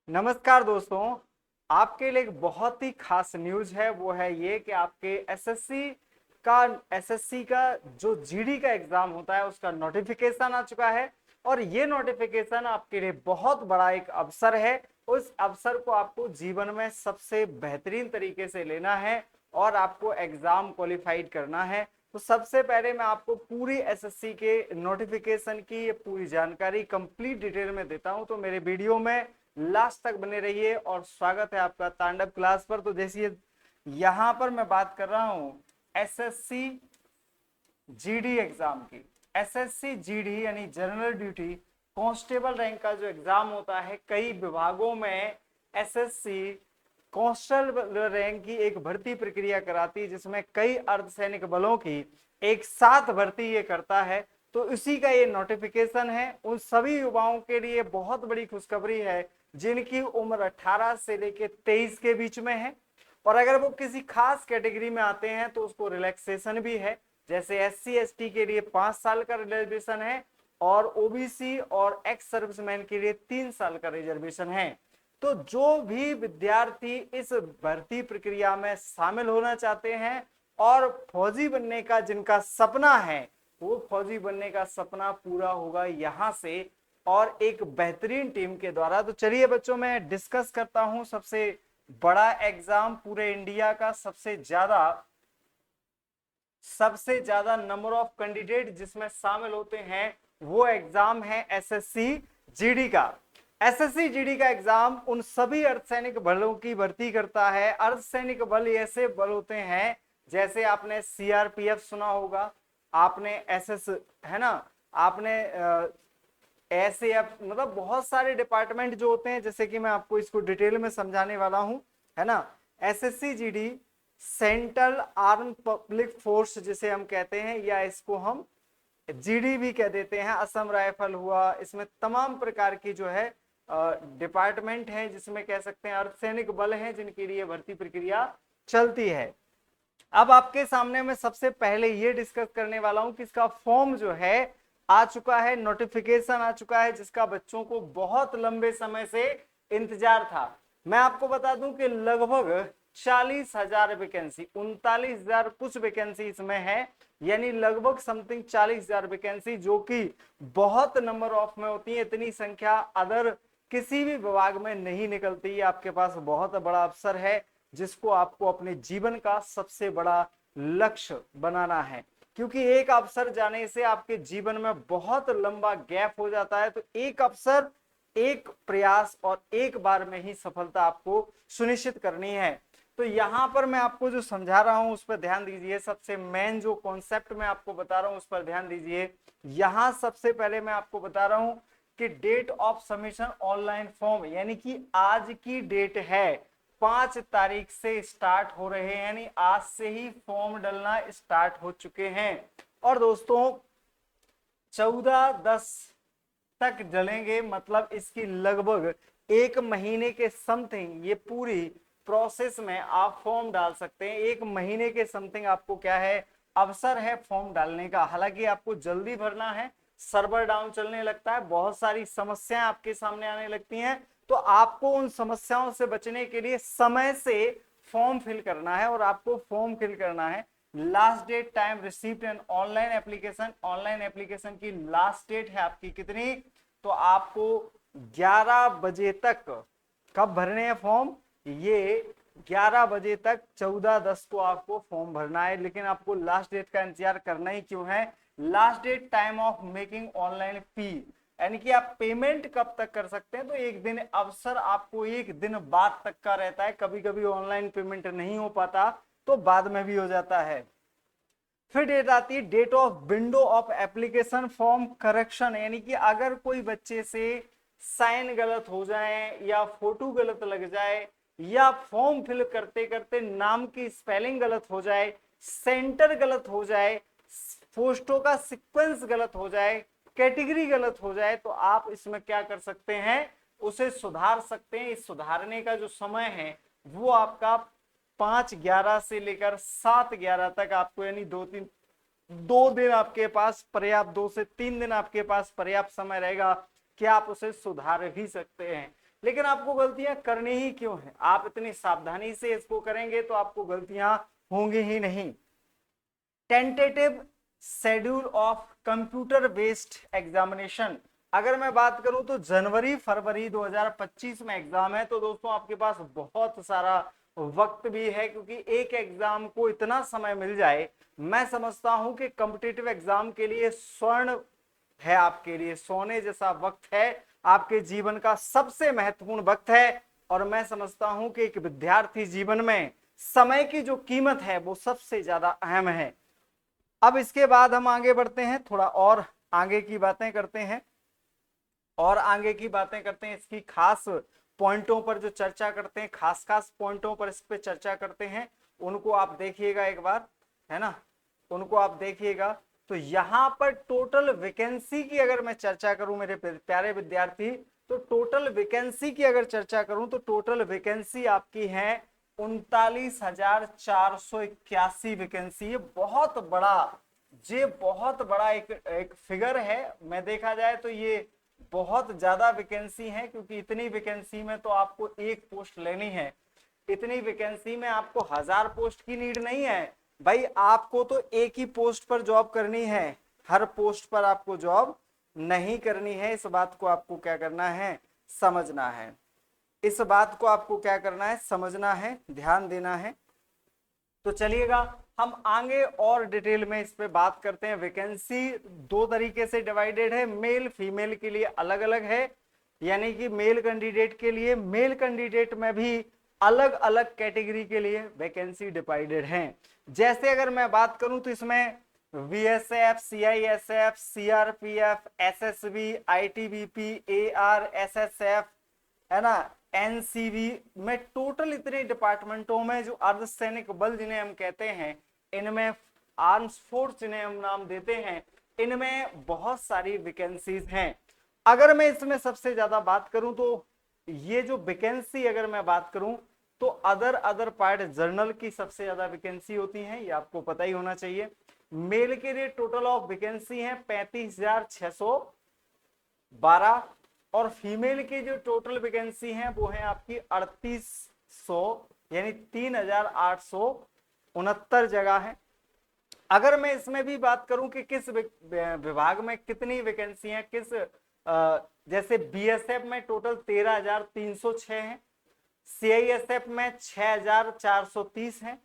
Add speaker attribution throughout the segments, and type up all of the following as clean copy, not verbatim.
Speaker 1: नमस्कार दोस्तों। आपके लिए एक बहुत ही खास न्यूज है, वो है ये कि आपके एसएससी का जो जीडी का एग्जाम होता है उसका नोटिफिकेशन आ चुका है। और ये नोटिफिकेशन आपके लिए बहुत बड़ा एक अवसर है। उस अवसर को आपको जीवन में सबसे बेहतरीन तरीके से लेना है और आपको एग्जाम क्वालिफाइड करना है। तो सबसे पहले मैं आपको पूरी एसएससी के नोटिफिकेशन की ये पूरी जानकारी कंप्लीट डिटेल में देता हूं, तो मेरे वीडियो में लास्ट तक बने रहिए। और स्वागत है आपका तांडव क्लास पर। तो जैसे यहां पर मैं बात कर रहा हूं एसएससी जीडी एग्जाम की। एसएससी जीडी यानी जनरल ड्यूटी कांस्टेबल रैंक का जो एग्जाम होता है, कई विभागों में एसएससी कांस्टेबल रैंक की एक भर्ती प्रक्रिया कराती है, जिसमें कई अर्धसैनिक बलों की एक साथ भर्ती ये करता है। तो इसी का ये नोटिफिकेशन है। उन सभी युवाओं के लिए बहुत बड़ी खुशखबरी है जिनकी उम्र 18 से लेकर 23 के बीच में है। और अगर वो किसी खास कैटेगरी में आते हैं तो उसको रिलैक्सेशन भी है। जैसे एससी एसटी के लिए 5 साल का रिजर्वेशन है और ओबीसी और एक्स सर्विसमैन के लिए 3 साल का रिजर्वेशन है। तो जो भी विद्यार्थी इस भर्ती प्रक्रिया में शामिल होना चाहते हैं और फौजी बनने का जिनका सपना है, वो फौजी बनने का सपना पूरा होगा यहां से और एक बेहतरीन टीम के द्वारा। तो चलिए बच्चों, मैं डिस्कस करता हूं सबसे बड़ा एग्जाम पूरे इंडिया का, सबसे ज्यादा नंबर ऑफ कैंडिडेट जिसमें शामिल होते हैं, वो एग्जाम है एसएससी जीडी का। एसएससी जीडी का एग्जाम उन सभी अर्धसैनिक बलों की भर्ती करता है। अर्धसैनिक बल ऐसे बल होते हैं, जैसे आपने सीआरपीएफ सुना होगा, आपने एसएस, है ना, आपने एसएएफ, मतलब बहुत सारे डिपार्टमेंट जो होते हैं। जैसे कि मैं आपको इसको डिटेल में समझाने वाला हूं, है ना। SSC GD central arm public force जिसे हम कहते हैं, या इसको हम जीडी भी कह देते हैं। असम राइफल हुआ, इसमें तमाम प्रकार की जो है डिपार्टमेंट है, जिसमें कह सकते हैं अर्धसैनिक बल हैं जिनके लिए भर्ती प्रक्रिया चलती है। अब आपके सामने मैं सबसे पहले ये डिस्कस करने वाला हूं कि इसका फॉर्म जो है आ चुका है, नोटिफिकेशन आ चुका है, जिसका बच्चों को बहुत लंबे समय से इंतजार था। मैं आपको बता दूं कि लगभग 40,000 वैकेंसी, 39,000 कुछ वैकेंसी इसमें है, यानी लगभग समथिंग 40,000 वैकेंसी, जो कि बहुत नंबर ऑफ में होती है। इतनी संख्या अदर किसी भी विभाग में नहीं निकलती है। आपके पास बहुत बड़ा अवसर है जिसको आपको अपने जीवन का सबसे बड़ा लक्ष्य बनाना है, क्योंकि एक अवसर जाने से आपके जीवन में बहुत लंबा गैप हो जाता है। तो एक अवसर, एक प्रयास और एक बार में ही सफलता आपको सुनिश्चित करनी है। तो यहां पर मैं आपको जो समझा रहा हूं उस पर ध्यान दीजिए। सबसे मेन जो कॉन्सेप्ट मैं आपको बता रहा हूं उस पर ध्यान दीजिए। यहां सबसे पहले मैं आपको बता रहा हूं कि date of submission online form, यानी कि आज की डेट है 5 तारीख से स्टार्ट हो रहे हैं, यानी आज से ही फॉर्म डलना स्टार्ट हो चुके हैं। और दोस्तों 14/10 तक डलेंगे, मतलब इसकी लगभग 1 महीने के समथिंग ये पूरी प्रोसेस में आप फॉर्म डाल सकते हैं। 1 महीने के समथिंग आपको क्या है, अवसर है फॉर्म डालने का। हालांकि आपको जल्दी भरना है, सर्वर डाउन चलने लगता है, बहुत सारी समस्याएं आपके सामने आने लगती हैं। तो आपको उन समस्याओं से बचने के लिए समय से फॉर्म फिल करना है। और आपको फॉर्म फिल करना है, last date time received an online application, online application की लास्ट डेट है आपकी कितनी, तो आपको 11 बजे तक, कब भरने हैं फॉर्म, ये 11 बजे तक 14/10 को आपको फॉर्म भरना है। लेकिन आपको लास्ट डेट का इंतजार करना ही क्यों है, last date time of making online fee, यानी कि आप पेमेंट कब तक कर सकते हैं। तो एक दिन अवसर आपको एक दिन बाद तक का रहता है। कभी कभी ऑनलाइन पेमेंट नहीं हो पाता तो बाद में भी हो जाता है। फिर डेट आती है date of window of application form correction, यानी कि अगर कोई बच्चे से साइन गलत हो जाए या फोटो गलत लग जाए या फॉर्म फिल करते करते नाम की स्पेलिंग गलत हो जाए, सेंटर गलत हो जाए, पोस्टों का सीक्वेंस गलत हो जाए, कैटेगरी गलत हो जाए, तो आप इसमें क्या कर सकते हैं, उसे सुधार सकते हैं। इस सुधारने का जो समय है वो आपका 5/11 से लेकर 7/11 तक आपको, यानी 2 दिन आपके पास पर्याप्त, 2 से 3 दिन आपके पास पर्याप्त समय रहेगा कि आप उसे सुधार भी सकते हैं। लेकिन आपको गलतियां करनी ही क्यों है, आप इतनी सावधानी से इसको करेंगे तो आपको गलतियां होंगी ही नहीं। Tentative schedule of computer based examination, अगर मैं बात करूं तो जनवरी फरवरी 2025 में एग्जाम है, तो दोस्तों आपके पास बहुत सारा वक्त भी है, क्योंकि एक एग्जाम को इतना समय मिल जाए, मैं समझता हूं कि कॉम्पिटिटिव एग्जाम के लिए स्वर्ण है, आपके लिए सोने जैसा वक्त है, आपके जीवन का सबसे महत्वपूर्ण वक्त है। और मैं समझता हूं कि एक विद्यार्थी जीवन में समय की जो कीमत है वो सबसे ज्यादा अहम है। अब इसके बाद हम आगे बढ़ते हैं, थोड़ा और आगे की बातें करते हैं, और आगे की बातें करते हैं, इसकी खास पॉइंटों पर जो चर्चा करते हैं, खास खास पॉइंटों पर इस पे चर्चा करते हैं, उनको आप देखिएगा एक बार, है ना, उनको आप देखिएगा। तो यहां पर टोटल वैकेंसी की अगर मैं चर्चा करूं मेरे प्यारे विद्यार्थी, तो टोटल वैकेंसी की अगर चर्चा करूं तो टोटल वैकेंसी आपकी है 39,481 वैकेंसी। ये बहुत बड़ा, ये बहुत बड़ा एक फिगर है, मैं देखा जाए तो ये बहुत ज्यादा वैकेंसी है, क्योंकि इतनी वैकेंसी में तो आपको एक पोस्ट लेनी है, इतनी वैकेंसी में आपको 1000 पोस्ट की नीड नहीं है भाई, आपको तो एक ही पोस्ट पर जॉब करनी है, हर पोस्ट पर आपको जॉब नहीं करनी है। इस बात को आपको क्या करना है, समझना है, इस बात को आपको क्या करना है, समझना है, ध्यान देना है। तो चलिएगा हम आगे और डिटेल में इस पे बात करते हैं। वैकेंसी दो तरीके से डिवाइडेड है, मेल फीमेल के लिए अलग अलग है, यानी कि मेल कैंडिडेट के लिए, मेल कैंडिडेट में भी अलग अलग कैटेगरी के लिए वैकेंसी डिवाइडेड है। जैसे अगर मैं बात करूं तो इसमें VSF, CISF, CRPF, SSB, ITBP, AR, SSF, है ना, NCV में टोटल इतने डिपार्टमेंटों में जो अर्धसैनिक बल जिन्हें हम कहते हैं, इनमें आर्म्स फोर्स जिन्हें हम नाम देते हैं, इनमें बहुत सारी वैकेंसीज हैं। अगर मैं इसमें सबसे ज्यादा बात करूं तो ये जो वैकेंसी अगर मैं बात करूं तो अदर पार्ट जर्नल की सबसे ज्यादा वैकेंसी होती है, ये आपको पता ही होना चाहिए। मेल के लिए टोटल ऑफ वैकेंसी है 35,612, और फीमेल की जो टोटल वैकेंसी है वो है आपकी 3800, यानी 3,869 जगह है। अगर मैं इसमें भी बात करूं कि किस विभाग में कितनी वैकेंसी है, किस जैसे BSF में टोटल 13,306 है, CISF में 6,430 है,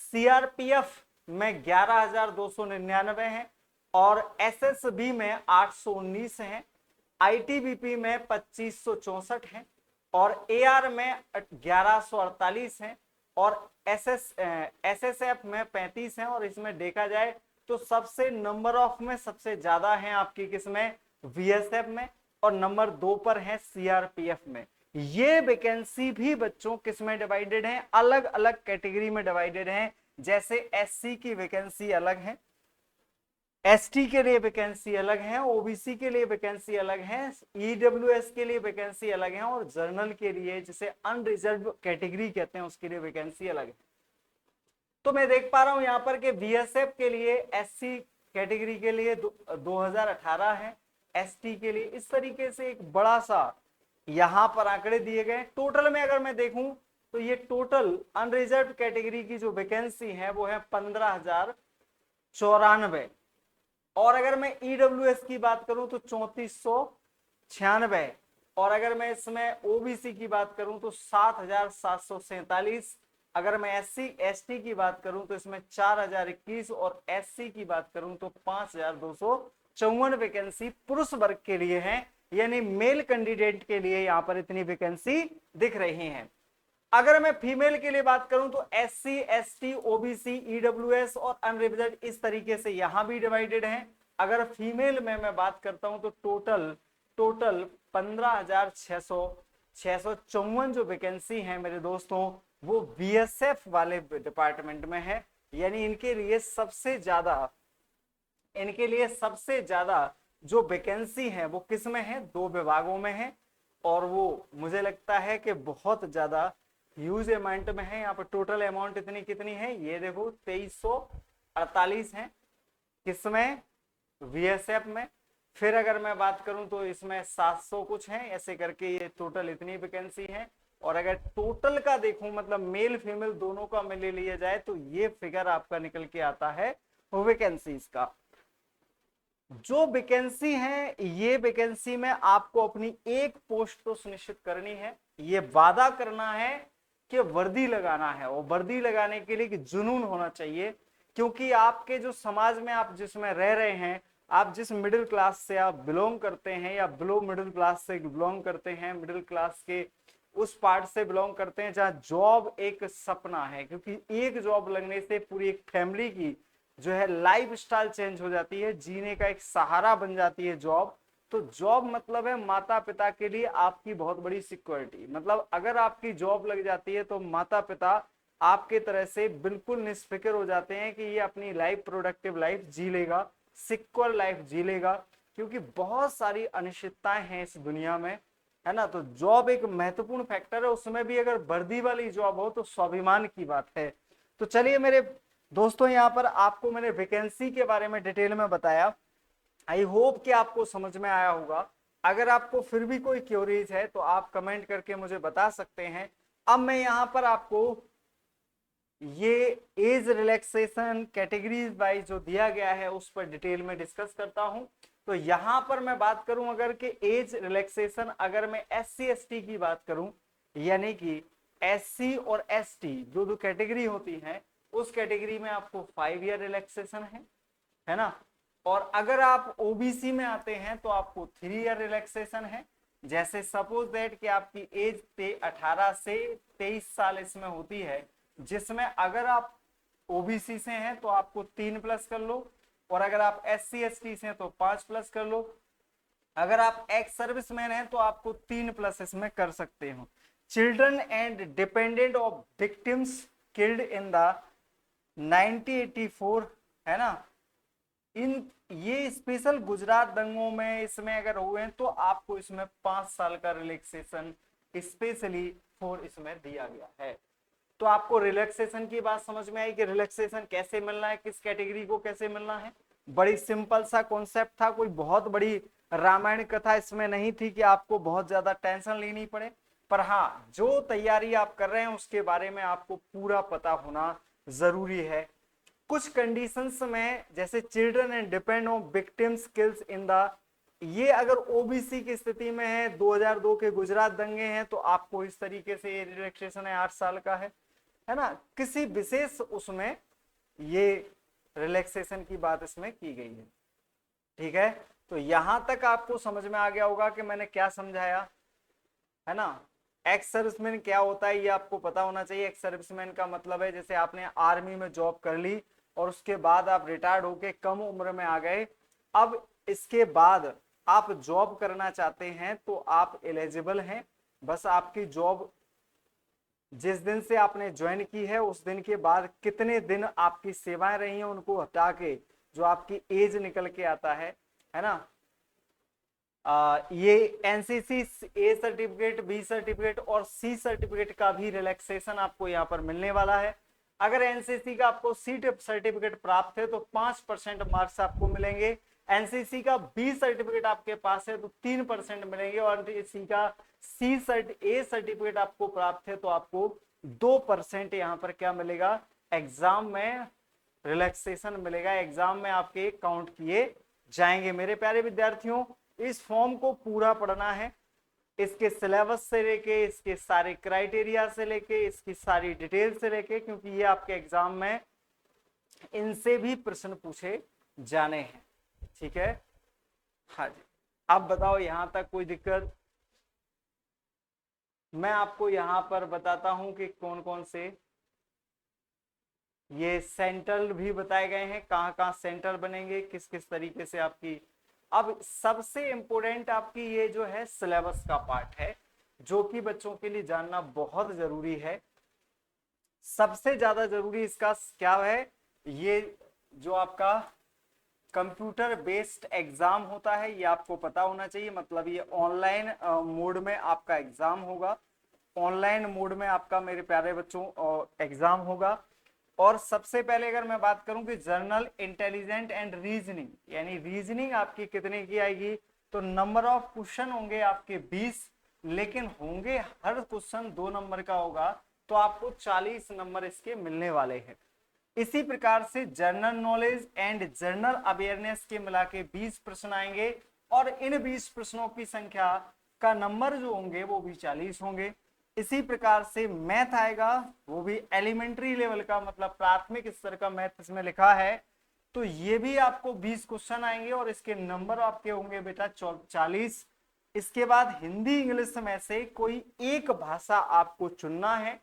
Speaker 1: CRPF में 11,299 है, और SSB में 819 है, ITBP में 2564 है, और AR में 1148 है, और SSF में 35 है। और इसमें देखा जाए तो सबसे नंबर ऑफ में सबसे ज्यादा है आपकी किसमें, VSF में, और नंबर 2 पर है CRPF में। ये वैकेंसी भी बच्चों किसमें डिवाइडेड है, अलग अलग कैटेगरी में डिवाइडेड है। जैसे SC की वैकेंसी अलग है, ST के लिए वैकेंसी अलग है, OBC के लिए वैकेंसी अलग है, EWS के लिए वैकेंसी अलग है, और जर्नल के लिए जिसे अनरिजर्व कैटेगरी कहते हैं उसके लिए वैकेंसी अलग है। तो मैं देख पा रहा हूं यहां पर कि VSF के लिए SC कैटेगरी के लिए 2018 है, ST के लिए इस तरीके से एक बड़ा सा यहां पर आंकड़े दिए गए। टोटल में अगर मैं देखूं तो ये टोटल अनरिजर्व कैटेगरी की जो वैकेंसी है वो है 15,094, और अगर मैं EWS की बात करूं तो 3496, और अगर मैं इसमें OBC की बात करूं तो 7,747, अगर मैं SC ST की बात करूं तो इसमें 4,021, और SC की बात करूं तो 5,254 वैकेंसी पुरुष वर्ग के लिए है, यानी मेल कैंडिडेट के लिए यहां पर इतनी वैकेंसी दिख रही है। अगर मैं फीमेल के लिए बात करूं तो SC ST OBC EWS और अनरिजर्व इस तरीके से यहां भी डिवाइडेड है। अगर फीमेल में मैं बात करता हूं तो टोटल 15,654 जो वैकेंसी है मेरे दोस्तों वो BSF वाले डिपार्टमेंट में है, यानी इनके लिए सबसे ज्यादा जो वैकेंसी है वो किस में है, 2 विभागों में है, और वो मुझे लगता है कि बहुत ज्यादा ह्यूज अमाउंट में है। यहाँ पर टोटल अमाउंट कितनी है, ये देखो 2348 है, किसमें, VSF में। फिर अगर मैं बात करूं तो इसमें 700 कुछ है, ऐसे करके ये टोटल इतनी वैकेंसी है। और अगर टोटल का देखूं मतलब मेल फीमेल दोनों का मिले लिया जाए तो ये फिगर आपका निकल के आता है वैकेंसीज का। जो वैकेंसी है ये वैकेंसी में आपको अपनी एक पोस्ट तो सुनिश्चित करनी है, ये वादा करना है कि वर्दी लगाना है, और वर्दी लगाने के लिए कि जुनून होना चाहिए, क्योंकि आपके जो समाज में आप जिसमें रह रहे हैं, आप जिस मिडिल क्लास से आप बिलोंग करते हैं या बिलो मिडिल क्लास से बिलोंग करते हैं, मिडिल क्लास के उस पार्ट से बिलोंग करते हैं जहां जॉब एक सपना है, क्योंकि एक जॉब लगने से पूरी एक फैमिली की जो है लाइफ स्टाइल चेंज हो जाती है, जीने का एक सहारा बन जाती है जॉब। तो जॉब मतलब है माता पिता के लिए आपकी बहुत बड़ी सिक्योरिटी, मतलब अगर आपकी जॉब लग जाती है तो माता पिता आपके तरह से बिल्कुल निष्फिक्र हो जाते हैं कि ये अपनी लाइफ प्रोडक्टिव लाइफ जी लेगा, सिक्योर लाइफ जी लेगा, क्योंकि बहुत सारी अनिश्चितताएं हैं इस दुनिया में, है ना। तो जॉब एक महत्वपूर्ण फैक्टर है, उसमें भी अगर वर्दी वाली जॉब हो तो स्वाभिमान की बात है। तो चलिए मेरे दोस्तों, यहाँ पर आपको मैंने वैकेंसी के बारे में डिटेल में बताया, आई होप कि आपको समझ में आया होगा। अगर आपको फिर भी कोई क्वेरीज है तो आप कमेंट करके मुझे बता सकते हैं। अब मैं यहाँ पर आपको ये एज रिलैक्सेशन कैटेगरीज वाइज जो दिया गया है उस पर डिटेल में डिस्कस करता हूं। तो यहां पर मैं बात करूं अगर कि एज रिलैक्सेशन, अगर मैं SC ST की बात करूं, यानी कि SC और ST जो दो कैटेगरी होती है उस कैटेगरी में आपको 5 ईयर रिलैक्सेशन है ना। और अगर आप OBC में आते हैं तो आपको 3 ईयर रिलैक्सेशन है। जैसे सपोज दैट कि आपकी एज 18 से 23 साल इसमें होती है, जिसमें अगर आप OBC से हैं तो आपको 3 प्लस कर लो, और अगर आप SC ST से हैं तो 5 प्लस कर लो, अगर आप एक्स सर्विसमैन हैं तो आपको 3 प्लस इसमें कर सकते हो। Children and dependent of victims killed in the 1984, है ना, इन ये स्पेशल गुजरात दंगों में इसमें अगर हुए हैं तो आपको इसमें 5 साल का रिलैक्सेशन स्पेशली फॉर इसमें दिया गया है। तो आपको रिलैक्सेशन की बात समझ में आई कि रिलैक्सेशन कैसे मिलना है, किस कैटेगरी को कैसे मिलना है। बड़ी सिंपल सा कॉन्सेप्ट था, कोई बहुत बड़ी रामायण कथा इसमें नहीं थी कि आपको बहुत ज्यादा टेंशन लेनी पड़े। पर हाँ, जो तैयारी आप कर रहे हैं उसके बारे में आपको पूरा पता होना जरूरी है। कुछ कंडीशंस में जैसे children and depend on victims kills in the, ये अगर OBC की स्थिति में है, 2002 के गुजरात दंगे हैं, तो आपको इस तरीके से रिलैक्सेशन है 8 साल का है ना। किसी विशेष उसमें ये रिलैक्सेशन की बात इसमें की गई है, ठीक है। तो यहां तक आपको समझ में आ गया होगा कि मैंने क्या समझाया, है ना। एक्स सर्विसमैन क्या होता है ये आपको पता होना चाहिए। एक्स सर्विसमैन का मतलब है जैसे आपने आर्मी में जॉब कर ली और उसके बाद आप रिटायर्ड होके कम उम्र में आ गए, अब इसके बाद आप जॉब करना चाहते हैं तो आप एलिजिबल हैं। बस आपकी जॉब जिस दिन से आपने ज्वाइन की है उस दिन के बाद कितने दिन आपकी सेवाएं रही हैं उनको हटा के जो आपकी एज निकल के आता है ना। ये NCC A certificate, B certificate और C सर्टिफिकेट का भी रिलैक्सेशन आपको यहाँ पर मिलने वाला है। अगर एनसीसी का आपको C सर्टिफिकेट प्राप्त है तो 5% मार्क्स आपको मिलेंगे। एनसीसी का B सर्टिफिकेट आपके पास है तो 3% मिलेंगे, और एनसीसी का A सर्टिफिकेट आपको प्राप्त है तो आपको 2% यहाँ पर क्या मिलेगा, एग्जाम में रिलैक्सेशन मिलेगा, एग्जाम में आपके काउंट किए जाएंगे। मेरे प्यारे विद्यार्थियों, इस फॉर्म को पूरा पढ़ना है, इसके सिलेबस से लेके, इसके सारे क्राइटेरिया से लेके, इसकी सारी डिटेल से लेके, क्योंकि ये आपके एग्जाम में इनसे भी प्रश्न पूछे जाने हैं, ठीक है। हाँ जी, अब बताओ यहां तक कोई दिक्कत। मैं आपको यहां पर बताता हूं कि कौन कौन से ये सेंटर भी बताए गए हैं, कहां कहां सेंटर बनेंगे, किस किस तरीके से आपकी। अब सबसे इंपॉर्टेंट आपकी ये जो है सिलेबस का पार्ट है, जो कि बच्चों के लिए जानना बहुत जरूरी है। सबसे ज्यादा जरूरी इसका क्या है, ये जो आपका कंप्यूटर बेस्ड एग्जाम होता है ये आपको पता होना चाहिए। मतलब ये ऑनलाइन मोड में आपका एग्जाम होगा, ऑनलाइन मोड में आपका मेरे प्यारे बच्चों एग्जाम होगा। और सबसे पहले अगर मैं बात करूं कि जनरल इंटेलिजेंट एंड रीजनिंग, यानी रीजनिंग आपकी कितने की आएगी, तो नंबर ऑफ क्वेश्चन होंगे आपके 20, लेकिन होंगे हर क्वेश्चन 2 नंबर का होगा, तो आपको 40 नंबर इसके मिलने वाले हैं। इसी प्रकार से general knowledge and general awareness के मिला के 20 प्रश्न आएंगे, और इन 20 प्रश्नों की संख्या का नंबर जो होंगे वो भी 40 होंगे। इसी प्रकार से मैथ आएगा, वो भी एलिमेंट्री लेवल का, मतलब प्राथमिक स्तर का मैथ इसमें लिखा है, तो ये भी आपको 20 क्वेश्चन आएंगे और इसके नंबर आपके होंगे बेटा 40। इसके बाद हिंदी इंग्लिश में से कोई एक भाषा आपको चुनना है,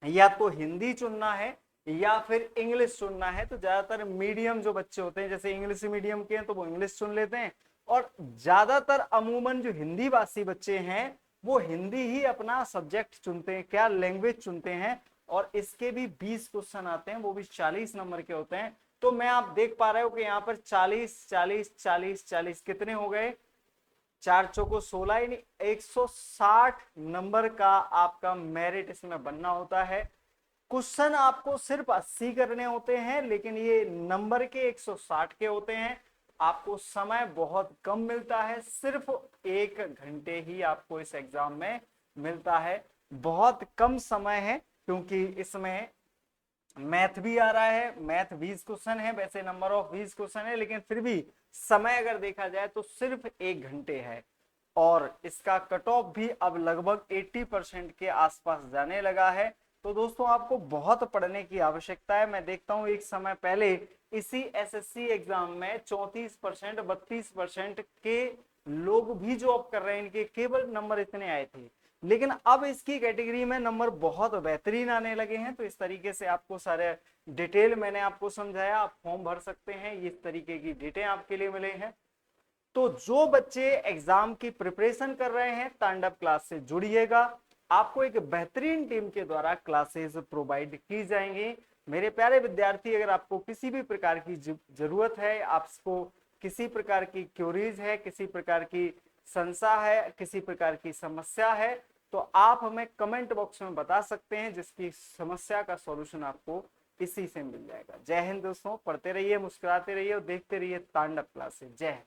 Speaker 1: या तो हिंदी चुनना है या फिर इंग्लिश चुनना है। तो ज्यादातर मीडियम जो बच्चे होते हैं, जैसे इंग्लिश मीडियम के हैं, तो वो इंग्लिश चुन लेते हैं, और ज्यादातर अमूमन जो हिंदी भाषी बच्चे हैं वो हिंदी ही अपना सब्जेक्ट चुनते हैं, क्या लैंग्वेज चुनते हैं। और इसके भी 20 क्वेश्चन आते हैं, वो भी 40 नंबर के होते हैं। तो मैं आप देख पा रहे हो कि यहाँ पर 40 40 40 40 कितने हो गए, 4 चौको 16, यानी 160 नंबर का आपका मेरिट इसमें बनना होता है। क्वेश्चन आपको सिर्फ 80 करने होते हैं, लेकिन ये नंबर के 160 के होते हैं। आपको समय बहुत कम मिलता है, सिर्फ 1 घंटे ही आपको इस एग्जाम में मिलता है। बहुत कम समय है, क्योंकि इसमें मैथ भी आ रहा है, मैथ 20 क्वेश्चन है, वैसे नंबर ऑफ 20 क्वेश्चन है, लेकिन फिर भी समय अगर देखा जाए तो सिर्फ 1 घंटे है। और इसका कट ऑफ भी अब लगभग 80% के आसपास जाने लगा है। तो दोस्तों आपको बहुत पढ़ने की आवश्यकता है। मैं देखता हूं एक समय पहले इसी एसएससी एग्जाम में 34% 32% के लोग भी जॉब कर रहे हैं, इनके केवल नंबर इतने आए थे, लेकिन अब इसकी कैटेगरी में नंबर बहुत बेहतरीन आने लगे हैं। तो इस तरीके से आपको सारे डिटेल मैंने आपको समझाया, आप फॉर्म भर सकते हैं, इस तरीके की डिटेल आपके लिए मिले हैं। तो जो बच्चे एग्जाम की प्रिपरेशन कर रहे हैं, तांडव क्लास से जुड़िएगा, आपको एक बेहतरीन टीम के द्वारा क्लासेस प्रोवाइड की जाएंगी। मेरे प्यारे विद्यार्थी, अगर आपको किसी भी प्रकार की जरूरत है, आपको किसी प्रकार की क्यूरीज है, किसी प्रकार की संशय है, किसी प्रकार की समस्या है, तो आप हमें कमेंट बॉक्स में बता सकते हैं, जिसकी समस्या का सॉल्यूशन आपको इसी से मिल जाएगा। जय हिंद दोस्तों, पढ़ते रहिए, मुस्कुराते रहिए और देखते रहिए तांडव क्लासेस। जय हिंद।